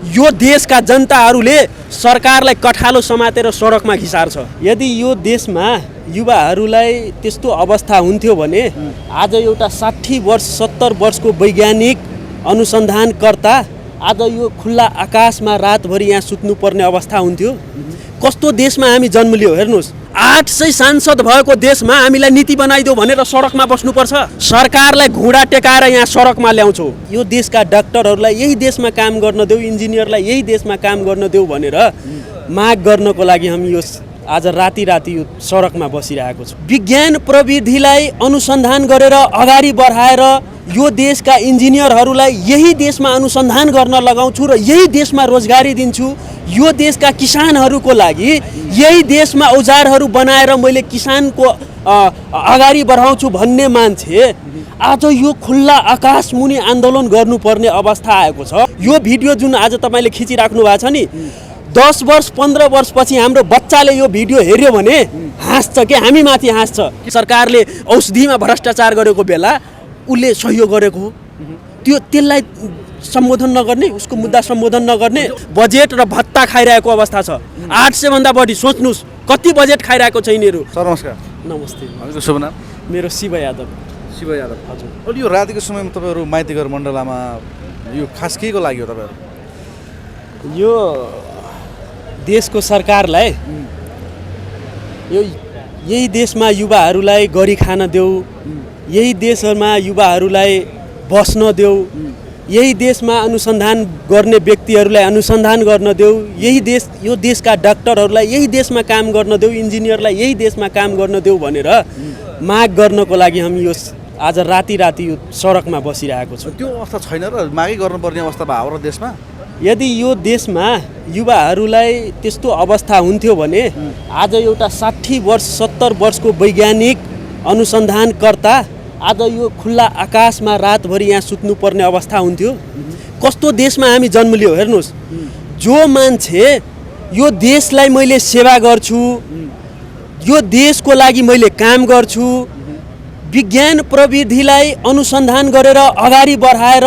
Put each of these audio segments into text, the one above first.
यो देशका जनताहरूले सरकारलाई कठालो समातेर सडकमा घिसार्छ। यदि यो देशमा युवाहरूलाई त्यस्तो अवस्था हुन्थ्यो भने आज एउटा 60 वर्ष 70 वर्षको वैज्ञानिक अनुसन्धानकर्ता आज यो खुल्ला आकाशमा रातभरि यहाँ सुत्नुपर्ने अवस्था हुन्थ्यो। कस्तो देशमा हामी जन्म लियो हेर्नुहोस्। 800 सांसद भएको देशमा हामीलाई नीति बनाइदियो भनेर सडकमा बस्नुपर्छ। सरकारलाई घुँडा टेकाएर यहाँ सडकमा ल्याउँछौ। यो देशका डाक्टरहरूलाई यही देशमा काम गर्न देऊ, इन्जिनियरलाई यही देशमा काम गर्न देऊ भनेर माग गर्नको लागि हामी यो आज राति यो सडकमा बसिरहेको छु। विज्ञान प्रविधिलाई अनुसन्धान गरेर अगाडि बढाएर यो देशका इन्जिनियरहरूलाई यही देशमा अनुसन्धान गर्न लगाउँछु र यही देशमा रोजगारी दिन्छु। यो देशका किसानहरूको लागि यही देशमा औजारहरू बनाएर मैले किसानको अगाडि बढाउँछु भन्ने मान्छे आज यो खुल्ला आकाश मुनि आन्दोलन गर्नुपर्ने अवस्था आएको छ। यो भिडियो जुन आज तपाईँले खिचिराख्नु भएको छ नि, 10 वर्ष 15 वर्षपछि हाम्रो बच्चाले यो भिडियो हेऱ्यो भने हाँस्छ कि हामी माथि हाँस्छ। सरकारले औषधिमा भ्रष्टाचार गरेको बेला उसले सहयोग गरेको हो, त्यसलाई सम्बोधन नगर्ने, उसको मुद्दा सम्बोधन नगर्ने, बजेट र भत्ता खाइरहेको अवस्था छ। 800 भन्दा बढी सोच्नुहोस् कति बजेट खाइरहेको छ यिनीहरू। सर नमस्कार। नमस्ते। हजुरको शुभ नाम? मेरो शिव यादव। शिव यादव, हजुर। अहिले यो रातिको समयमा तपाईँहरू माइतीघर मण्डलामा यो खास के को लागि हो तपाईँहरू? यो देशको सरकारलाई यही देशमा युवाहरूलाई गरी खान देऊ, यही देशमा युवाहरूलाई बस्न देऊ, यही देशमा अनुसन्धान गर्ने व्यक्तिहरूलाई अनुसन्धान गर्न देऊ, यो देशका डाक्टरहरूलाई यही देशमा काम गर्न देऊ, इन्जिनियरलाई यही देशमा काम गर्न देऊ भनेर माग गर्नको लागि हामी यो आज राति यो सडकमा बसिरहेको छौँ। त्यो अवस्था छैन र मागै गर्नुपर्ने अवस्था भयो र देशमा। यदि यो देशमा युवाहरूलाई त्यस्तो अवस्था हुन्थ्यो भने आज एउटा 60 वर्ष 70 वर्षको वैज्ञानिक अनुसन्धानकर्ता आज यो खुल्ला आकाशमा रातभरि यहाँ सुत्नुपर्ने अवस्था हुन्थ्यो। कस्तो देशमा हामी जन्म लियो हेर्नुहोस्। जो मान्छे यो देशलाई मैले सेवा गर्छु, यो देशको लागि मैले काम गर्छु, विज्ञान प्रविधिलाई अनुसन्धान गरेर अगाडि बढाएर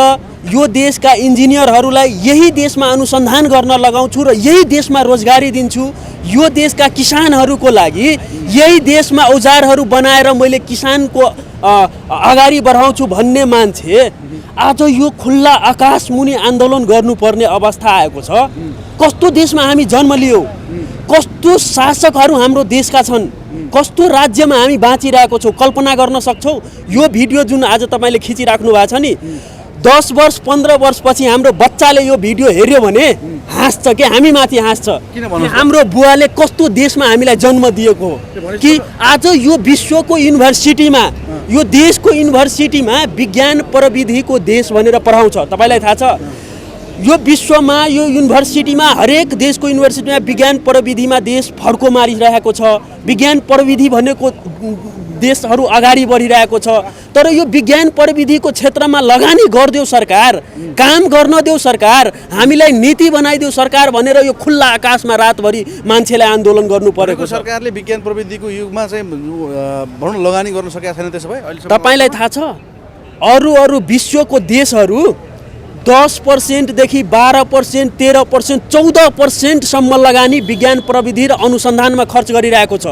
यो देशका इन्जिनियरहरूलाई यही देशमा अनुसन्धान गर्न लगाउँछु र यही देशमा रोजगारी दिन्छु। यो देशका किसानहरूको लागि यही देशमा औजारहरू बनाएर मैले किसानको अगाडि बढाउँछु भन्ने मान्छे आज यो खुल्ला आकाश मुनि आन्दोलन गर्नुपर्ने अवस्था आएको छ। कस्तो देशमा हामी जन्म लियौँ, कस्तो शासकहरू हाम्रो देशका छन्, कस्तो राज्यमा हामी बाँचिरहेको छौँ, कल्पना गर्न सक्छौ? यो भिडियो जुन आज तपाईँले खिचिराख्नु भएको छ नि, 10 वर्ष 15 वर्षपछि हाम्रो बच्चाले यो भिडियो हेऱ्यो भने हाँस्छ कि हामी माथि हाँस्छ। हाम्रो बुवाले कस्तो देशमा हामीलाई जन्म दिएको हो कि आज यो विश्वको युनिभर्सिटीमा, यो देशको युनिभर्सिटीमा विज्ञान प्रविधिको देश भनेर पढाउँछ। तपाईँलाई थाहा छ यो विश्वमा यो युनिभर्सिटीमा हरेक देशको युनिभर्सिटीमा विज्ञान प्रविधिमा देश फड्को मारिरहेको छ। विज्ञान प्रविधि भनेको देशहरू अगाडि बढिरहेको छ। तर यो विज्ञान प्रविधिको क्षेत्रमा लगानी गरिदेऊ सरकार, काम गर्न देऊ सरकार, हामीलाई नीति बनाइदेऊ सरकार भनेर यो खुल्ला आकाशमा रातभरि मान्छेलाई आन्दोलन गर्नु परेको छ। सरकारले विज्ञान प्रविधिको युगमा चाहिँ भनौँ लगानी गर्न सकेका छैन। त्यसो भए तपाईँलाई थाहा छ अरू विश्वको देशहरू 10% देखि 12%, 13%, 14% सम्म लगानी विज्ञान प्रविधि र अनुसन्धानमा खर्च गरिरहेको छ।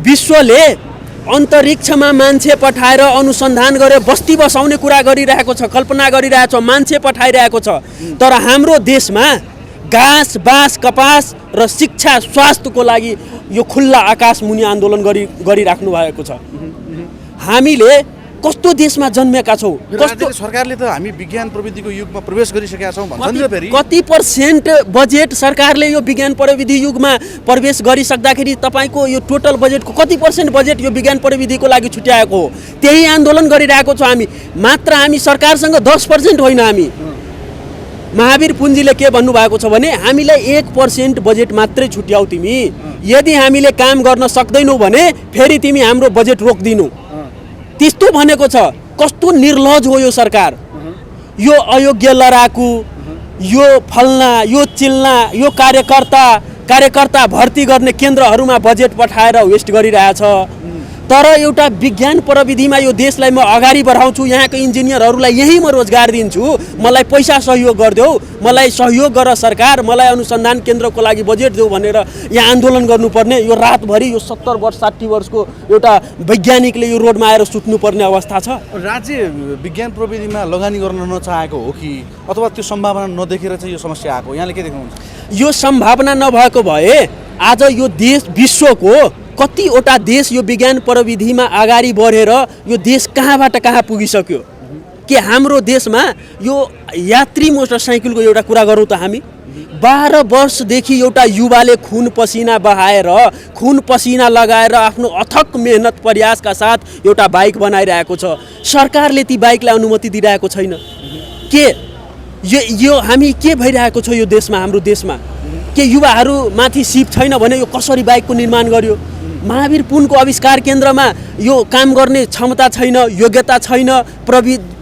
विश्वले अन्तरिक्षमा मान्छे पठाएर अनुसन्धान गरेर बस्ती बसाउने कुरा गरिरहेको छ, कल्पना गरिरहेको छ, मान्छे पठाइरहेको छ। तर हाम्रो देशमा घाँस बाँस कपास र शिक्षा स्वास्थ्यको लागि यो खुल्ला आकाश मुनि आन्दोलन गरिराख्नु भएको छ। हामीले कस्तो देशमा जन्मेका छौँ? कस्तो सरकारले त हामी विज्ञान प्रविधिको युगमा प्रवेश गरिसकेका छौँ भन्छ नि। फेरि कति % बजेट सरकारले यो विज्ञान प्रविधि युगमा प्रवेश गरिसक्दाखेरि तपाईँको यो टोटल बजेटको कति % बजेट यो विज्ञान प्रविधिको लागि छुट्याएको हो? त्यही आन्दोलन गरिरहेको छौँ हामी। मात्र हामी सरकारसँग 10% होइन, हामी महावीर पुञ्जीले के भन्नुभएको छ भने हामीलाई 1% बजेट मात्रै छुट्याऊ तिमी, यदि हामीले काम गर्न सक्दैनौ भने फेरि तिमी हाम्रो बजेट रोक्दिनु, त्यस्तो भनेको छ। कस्तो निर्लज हो यो सरकार, यो अयोग्य लडाकु, यो फल्ना, यो चिल्ना, यो कार्यकर्ता भर्ती गर्ने केन्द्रहरूमा बजेट पठाएर वेस्ट गरिरहेछ। तर एउटा विज्ञान प्रविधिमा यो देशलाई म अगाडि बढाउँछु, यहाँको इन्जिनियरहरूलाई यहीँ म रोजगार दिन्छु, मलाई पैसा सहयोग गरिदेऊ, मलाई सहयोग गर सरकार, मलाई अनुसन्धान केन्द्रको लागि बजेट देऊ भनेर यहाँ आन्दोलन गर्नुपर्ने, यो रातभरि यो 70 वर्ष 60 वर्षको एउटा वैज्ञानिकले यो रोडमा आएर सुत्नुपर्ने अवस्था छ। राज्य विज्ञान प्रविधिमा लगानी गर्न नचाहेको हो कि अथवा त्यो सम्भावना नदेखेर चाहिँ यो समस्या आएको, यहाँले के देख्नुहुन्छ? यो सम्भावना नभएको भए आज यो देश विश्वको कतिवटा देश यो विज्ञान प्रविधिमा अगाडि बढेर यो देश कहाँबाट कहाँ पुगिसक्यो। के हाम्रो देशमा यो यात्री मोटरसाइकलको एउटा कुरा गरौँ त, हामी 12 वर्षदेखि एउटा युवाले खुन पसिना बहाएर, खुन पसिना लगाएर आफ्नो अथक मेहनत प्रयासका साथ एउटा बाइक बनाइरहेको छ। सरकारले ती बाइकलाई अनुमति दिइरहेको छैन। के यो हामी के भइरहेको छ यो देशमा, हाम्रो देशमा? के युवाहरू माथि सिप छैन भने यो कसरी बाइकको निर्माण गर्यो? महावीर पुनको आविष्कार केन्द्रमा यो काम गर्ने क्षमता छैन, योग्यता छैन,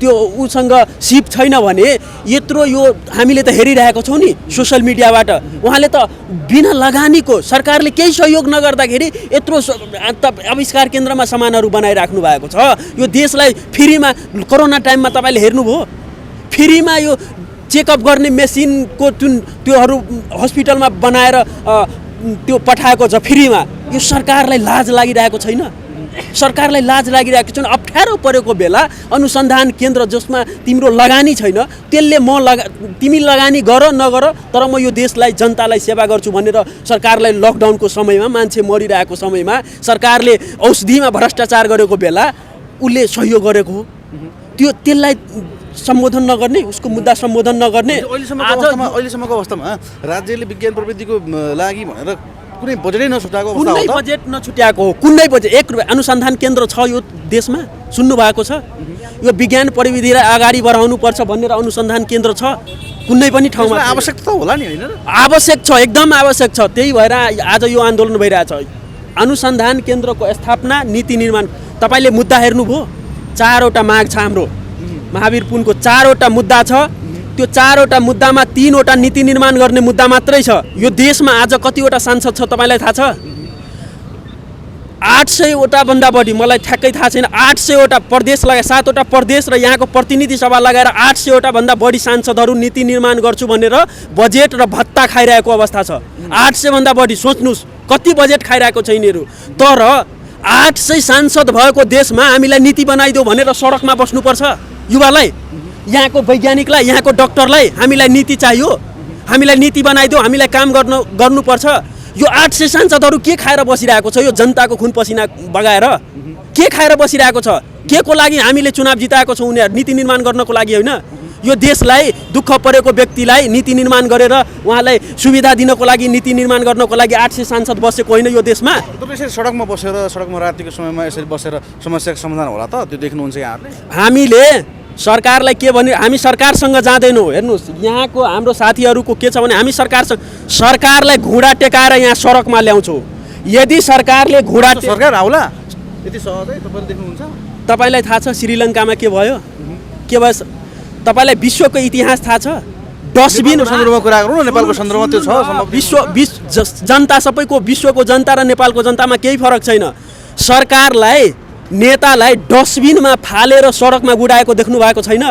त्यो उसँग सिप छैन भने यत्रो यो हामीले त हेरिरहेको छौँ नि सोसल मिडियाबाट। उहाँले त बिना लगानीको, सरकारले केही सहयोग नगर्दाखेरि यत्रो आविष्कार केन्द्रमा सामानहरू बनाइराख्नु भएको छ। यो देशलाई फ्रीमा कोरोना टाइममा तपाईँले हेर्नुभयो, फ्रीमा यो चेकअप गर्ने मेसिनको त्योहरू हस्पिटलमा बनाएर त्यो पठाएको छ फ्रीमा। यो सरकारलाई लाज लागिरहेको छैन? सरकारलाई लाज लागिरहेको छैन? अप्ठ्यारो परेको बेला अनुसन्धान केन्द्र जसमा तिम्रो लगानी छैन त्यसले तिमी लगानी गर नगर तर म यो देशलाई जनतालाई सेवा गर्छु भनेर सरकारलाई लकडाउनको समयमा, मान्छे मरिरहेको समयमा सरकारले औषधिमा भ्रष्टाचार गरेको बेला उसले सहयोग गरेको हो। त्यसलाई सम्बोधन नगर्ने, उसको मुद्दा सम्बोधन नगर्ने। अहिलेसम्मको अवस्थामा राज्यले विज्ञान प्रविधिको लागि भनेर कुनै बजेटै नछुट्याएको अवस्था हो? कुनै बजेट नछुट्याएको हो, कुनै बजेट। 1 रुपैयाँ अनुसन्धान केन्द्र छ यो देशमा, सुन्नु भएको छ? यो विज्ञान प्रविधिलाई अगाडि बढाउनु पर्छ भनेर अनुसन्धान केन्द्र छ कुनै पनि ठाउँमा? आवश्यक त होला नि, हैन? आवश्यक छ, एकदम आवश्यक छ। त्यही भएर आज यो आन्दोलन भइरहेछ। अनुसन्धान केन्द्रको स्थापना, नीति निर्माण। तपाईँले मुद्दा हेर्नुभयो? 4वटा माग छ हाम्रो महावीर पुनको, 4वटा मुद्दा छ। त्यो 4वटा मुद्दामा 3वटा नीति निर्माण गर्ने मुद्दा मात्रै छ। यो देशमा आज कतिवटा सांसद छ तपाईँलाई थाहा छ? 800वटा भन्दा बढी, मलाई ठ्याक्कै थाहा छैन, 800वटा प्रदेश लगाए 7वटा प्रदेश र यहाँको प्रतिनिधि सभा लगाएर 800वटा भन्दा बढी सांसदहरू नीति निर्माण गर्छु भनेर बजेट र भत्ता खाइरहेको अवस्था छ। 800 भन्दा बढी, सोच्नुहोस् कति बजेट खाइरहेको छ यिनीहरू। तर 800 सांसद भएको देशमा हामीलाई नीति बनाइदेऊ भनेर सडकमा बस्नुपर्छ। युवालाई, यहाँको वैज्ञानिकलाई, यहाँको डाक्टरलाई हामीलाई नीति चाहियो, हामीलाई नीति बनाइदेऊ, हामीलाई काम गर्नुपर्छ। यो 800 सांसदहरू के खाएर बसिरहेको छ? यो जनताको खुन पसिना बगाएर के खाएर बसिरहेको छ? के को लागि हामीले चुनाव जिताएको छौँ? उनीहरू नीति निर्माण गर्नको लागि होइन। यो देशलाई, दुःख परेको व्यक्तिलाई नीति निर्माण गरेर उहाँलाई सुविधा दिनको लागि, नीति निर्माण गर्नको लागि 800 सांसद बसेको होइन यो देशमा। यसरी सडकमा बसेर, सडकमा रातिको समयमा यसरी बसेर समस्याको समाधान होला त? त्यो देख्नुहुन्छ यहाँहरूले? हामीले सरकारलाई के भने, हामी सरकारसँग जाँदैनौँ। हेर्नुहोस्, यहाँको हाम्रो साथीहरूको के छ भने हामी सरकारलाई घुँडा टेकाएर यहाँ सडकमा ल्याउँछौँ। यदि सरकारले सरकार आउला यति सहजै तपाईँले देख्नुहुन्छ? तपाईँलाई थाहा छ श्रीलङ्कामा के भयो? के भयो? तपाईँलाई विश्वको इतिहास थाहा छ? डस्टबिन सन्दर्भमा कुरा गरौँ न, नेपालको सन्दर्भमा त्यो छ। विश्व जनता, सबैको, विश्वको जनता र नेपालको जनतामा केही फरक छैन। सरकारलाई, नेतालाई डस्टबिनमा फालेर सडकमा गुडाएको देख्नु भएको छैन?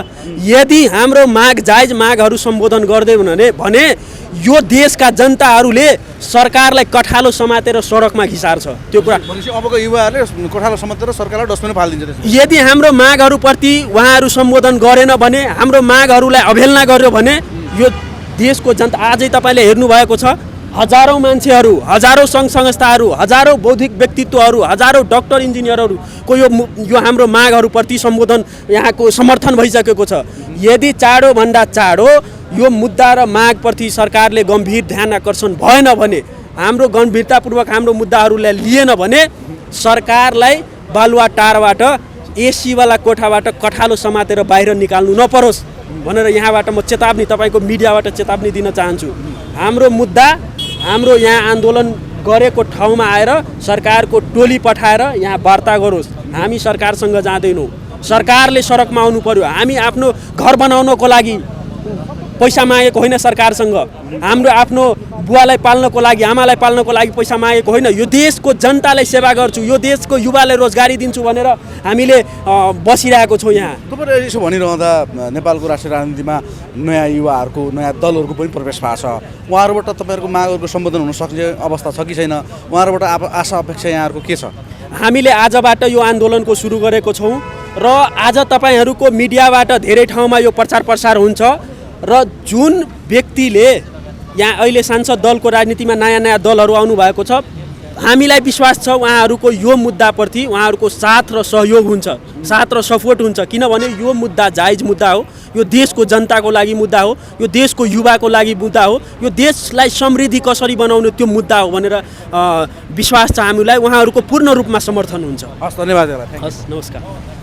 यदि हाम्रो माग, जायज मागहरू सम्बोधन गर्दै भने यो देशका जनताहरूले सरकारलाई कठालो समातेर सडकमा घिसार्छ। त्यो कुरा अबको युवाहरूले कठालो समातेर सरकारलाई डस्टबिनमा फालिदिन्छ। यदि हाम्रो मागहरूप्रति उहाँहरू सम्बोधन गरेन भने, हाम्रो मागहरूलाई अवहेलना गर्यो भने यो देशको जनता, आजै तपाईँले हेर्नुभएको छ, हजारौँ मान्छेहरू, हजारौँ सङ्घ संस्थाहरू, हजारौँ बौद्धिक व्यक्तित्वहरू, हजारौँ डाक्टर इन्जिनियरहरूको यो हाम्रो मागहरूप्रति सम्बोधन, यहाँको समर्थन भइसकेको छ। यदि चाँडोभन्दा चाँडो यो मुद्दा र मागप्रति सरकारले गम्भीर ध्यान आकर्षण भएन भने, हाम्रो गम्भीरतापूर्वक हाम्रो मुद्दाहरूलाई लिएन भने सरकारलाई बालुवा टारबाट, एसीवाला कोठाबाट कठालो समातेर बाहिर निकाल्नु नपरोस् भनेर यहाँबाट म चेतावनी, तपाईँको मिडियाबाट चेतावनी दिन चाहन्छु। हाम्रो मुद्दा, हाम्रो यहाँ आन्दोलन गरेको ठाउँमा आएर सरकारको टोली पठाएर यहाँ वार्ता गरोस्। हामी सरकारसँग जाँदैनौँ, सरकारले सडकमा आउनु पर्यो। हामी आफ्नो घर बनाउनको लागि पैसा मागेको होइन सरकारसँग। हाम्रो आफ्नो बुवालाई पाल्नको लागि, आमालाई पाल्नको लागि पैसा मागेको होइन। यो देशको जनतालाई सेवा गर्छु, यो देशको युवालाई रोजगारी दिन्छु भनेर हामीले बसिरहेको छौँ यहाँ। तपाईँले यसो भनिरहँदा नेपालको राष्ट्रिय राजनीतिमा नयाँ युवाहरूको, नयाँ दलहरूको पनि प्रवेश भएको छ। उहाँहरूबाट तपाईँहरूको मागहरूको सम्बोधन हुन सक्ने अवस्था छ कि छैन? उहाँहरूबाट आशा अपेक्षा यहाँहरूको के छ? हामीले आजबाट यो आन्दोलनको सुरु गरेको छौँ र आज तपाईँहरूको मिडियाबाट धेरै ठाउँमा यो प्रचार प्रसार हुन्छ र जुन व्यक्तिले यहाँ अहिले सांसद दलको राजनीतिमा नयाँ नयाँ दलहरू आउनुभएको छ, हामीलाई विश्वास छ उहाँहरूको यो मुद्दाप्रति उहाँहरूको साथ र सहयोग हुन्छ, साथ र सपोर्ट हुन्छ। किनभने यो मुद्दा जायज मुद्दा हो, यो देशको जनताको लागि मुद्दा हो, यो देशको युवाको लागि मुद्दा हो, यो देशलाई समृद्धि कसरी बनाउने त्यो मुद्दा हो भनेर विश्वास छ हामीलाई। उहाँहरूको पूर्ण रूपमा समर्थन हुन्छ। हस्, धन्यवाद। हस्, नमस्कार।